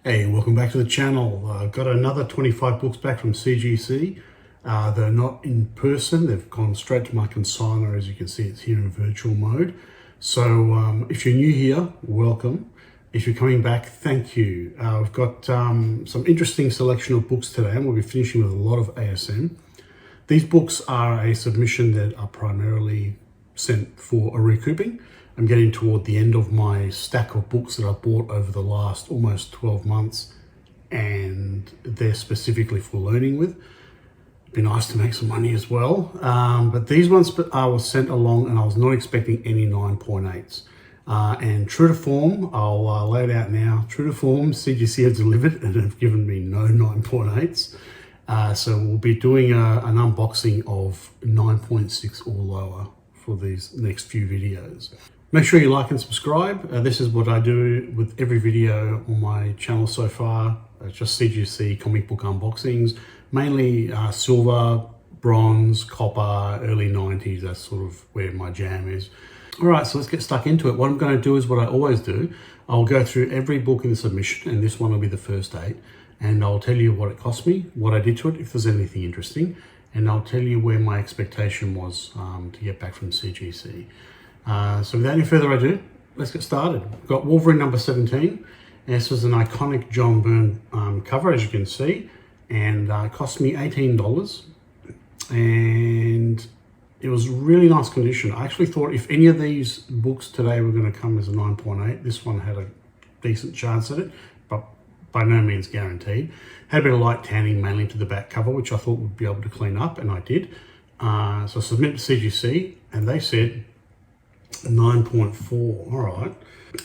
Hey, welcome back to the channel. Got another 25 books back from CGC. They're not in person, they've gone straight to my consignor. As you can see, it's here in virtual mode. So if you're new here, welcome. If you're coming back, thank you. We've got some interesting selection of books today, and we'll be finishing with a lot of ASM. These books are a submission that are primarily sent for a recouping. I'm getting toward the end of my stack of books that I've bought over the last almost 12 months, and they're specifically for learning with. It'd be nice to make some money as well. But these ones I was sent along and I was not expecting any 9.8s. And true to form, I'll lay it out now. True to form, CGC have delivered and have given me no 9.8s. So we'll be doing an unboxing of 9.6 or lower for these next few videos. Make sure you like and subscribe. This is what I do with every video on my channel so far. Just CGC comic book unboxings, mainly silver, bronze, copper, early 90s. That's sort of where my jam is. All right, so let's get stuck into it. What I'm going to do is what I always do. I'll go through every book in the submission, and this one will be the first 8. And I'll tell you what it cost me, what I did to it, if there's anything interesting. And I'll tell you where my expectation was to get back from CGC. So without any further ado, let's get started. We've got Wolverine number 17. And this was an iconic John Byrne cover, as you can see, and it cost me $18. And it was really nice condition. I actually thought if any of these books today were going to come as a 9.8, this one had a decent chance at it, but by no means guaranteed. Had a bit of light tanning, mainly to the back cover, which I thought would be able to clean up, and I did. So I submitted to CGC, and they said 9.4. All right.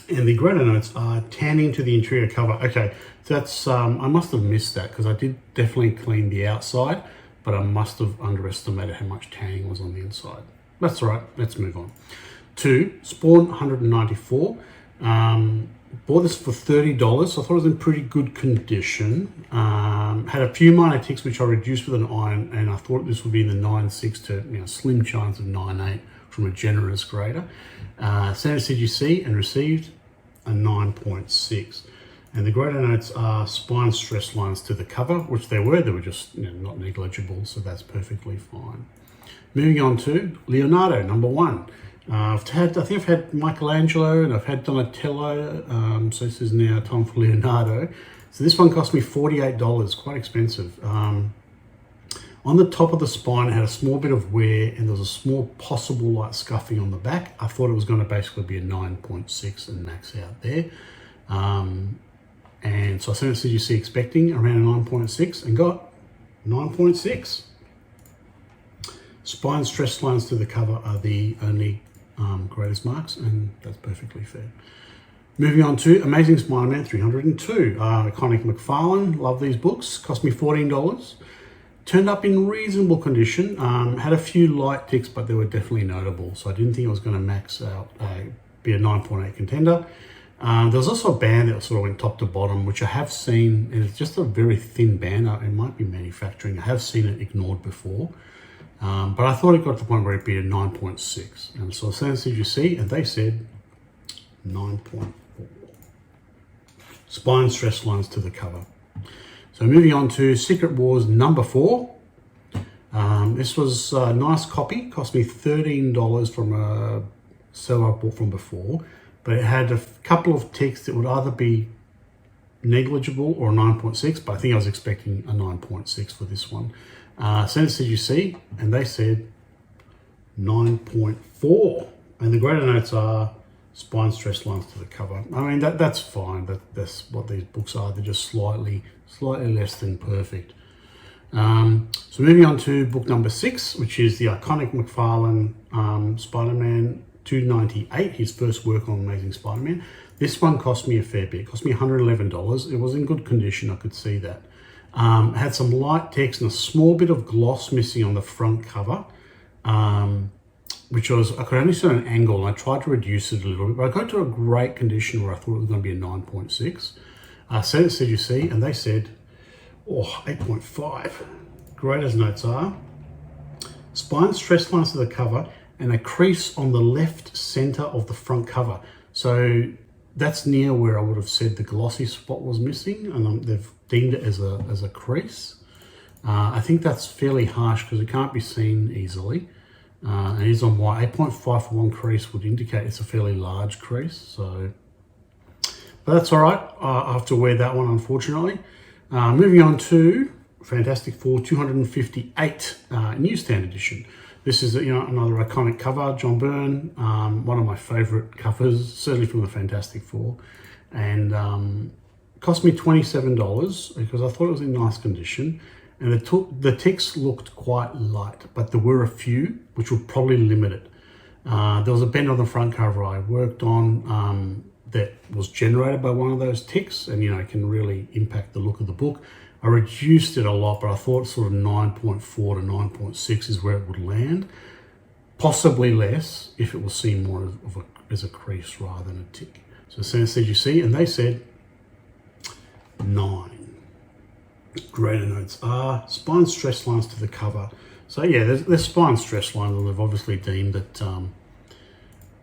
And the greater notes are tanning to the interior cover. Okay, that's I must have missed that because I did definitely clean the outside, but I must have underestimated how much tanning was on the inside. That's all right. Let's move on. 2, Spawn 194. Bought this for $30, so I thought it was in pretty good condition. Had a few minor ticks which I reduced with an iron, and I thought this would be in the 9.6 to slim chance of 9.8 from a generous grader. Sent to CGC and received a 9.6. And the greater notes are spine stress lines to the cover, which they were just not negligible, so that's perfectly fine. Moving on to Leonardo number 1. I think I've had Michelangelo and I've had Donatello, so this is now time for Leonardo. So this one cost me $48, quite expensive. On the top of the spine, it had a small bit of wear and there was a small possible light scuffing on the back. I thought it was going to basically be a 9.6 and max out there. And so I sent it to CGC expecting around a 9.6 and got 9.6. Spine stress lines to the cover are the only greatest marks, and that's perfectly fair. Moving on to Amazing Spider-Man 302. Iconic McFarlane, love these books. Cost me $14. Turned up in reasonable condition. Had a few light ticks, but they were definitely notable. So I didn't think it was going to max out, be a 9.8 contender. There was also a band that sort of went top to bottom, which I have seen, and it's just a very thin band. It might be manufacturing. I have seen it ignored before. But I thought it got to the point where it'd be a 9.6. And so I sent CGC and they said 9.4. Spine stress lines to the cover. So moving on to Secret Wars number 4. This was a nice copy. Cost me $13 from a seller I bought from before. But it had a couple of ticks that would either be negligible or a 9.6. But I think I was expecting a 9.6 for this one. Sent it to CGC and they said 9.4. And the greater notes are spine stress lines to the cover. I mean, that's fine. That's what these books are. They're just slightly less than perfect. So moving on to book number 6, which is the iconic McFarlane Spider-Man 298, his first work on Amazing Spider-Man. This one cost me a fair bit. It cost me $111. It was in good condition, I could see that. Had some light text and a small bit of gloss missing on the front cover, which I could only see at an angle, and I tried to reduce it a little bit, but I got to a great condition where I thought it was going to be a 9.6. I sent it to CGC and they said, 8.5. Great as notes are, spine stress lines to the cover and a crease on the left center of the front cover. So that's near where I would have said the glossy spot was missing, and they've deemed it as a crease. I think that's fairly harsh because it can't be seen easily. And it is on white. 8.5 for one crease would indicate it's a fairly large crease. So, but that's all right. I have to wear that one, unfortunately. Moving on to Fantastic Four 258 Newsstand edition. This is another iconic cover, John Byrne, one of my favourite covers, certainly from the Fantastic Four, and cost me $27 because I thought it was in nice condition. And the ticks looked quite light, but there were a few which would probably limit it. There was a bend on the front cover I worked on that was generated by one of those ticks, and it can really impact the look of the book. I reduced it a lot, but I thought sort of 9.4 to 9.6 is where it would land. Possibly less if it was seen more as a crease rather than a tick. So sent CGC, and they said 9. Greater notes are spine stress lines to the cover. So yeah, there's spine stress lines, and they've obviously deemed that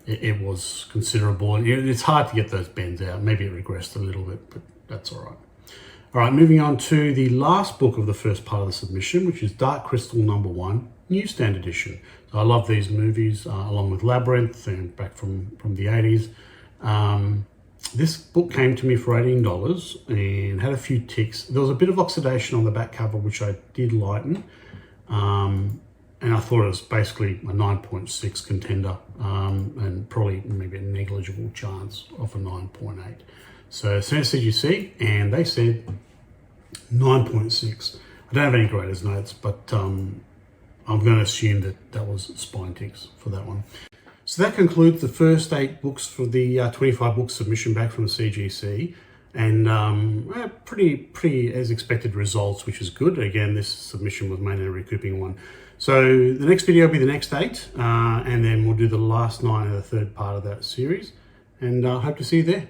it was considerable. And it's hard to get those bends out. Maybe it regressed a little bit, but that's all right. All right, moving on to the last book of the first part of the submission, which is Dark Crystal #1, Newsstand edition. So I love these movies, along with Labyrinth, and back from the 80s. This book came to me for $18 and had a few ticks. There was a bit of oxidation on the back cover, which I did lighten. And I thought it was basically a 9.6 contender, and probably maybe a negligible chance of a 9.8. So sent CGC, and they said 9.6. I don't have any graders notes, but I'm going to assume that was spine ticks for that one. So that concludes the first 8 books for the 25 book submission back from the CGC, and pretty as expected results, which is good. Again, this submission was mainly a recouping one. So the next video will be the next 8, and then we'll do the last 9 of the third part of that series, and I hope to see you there.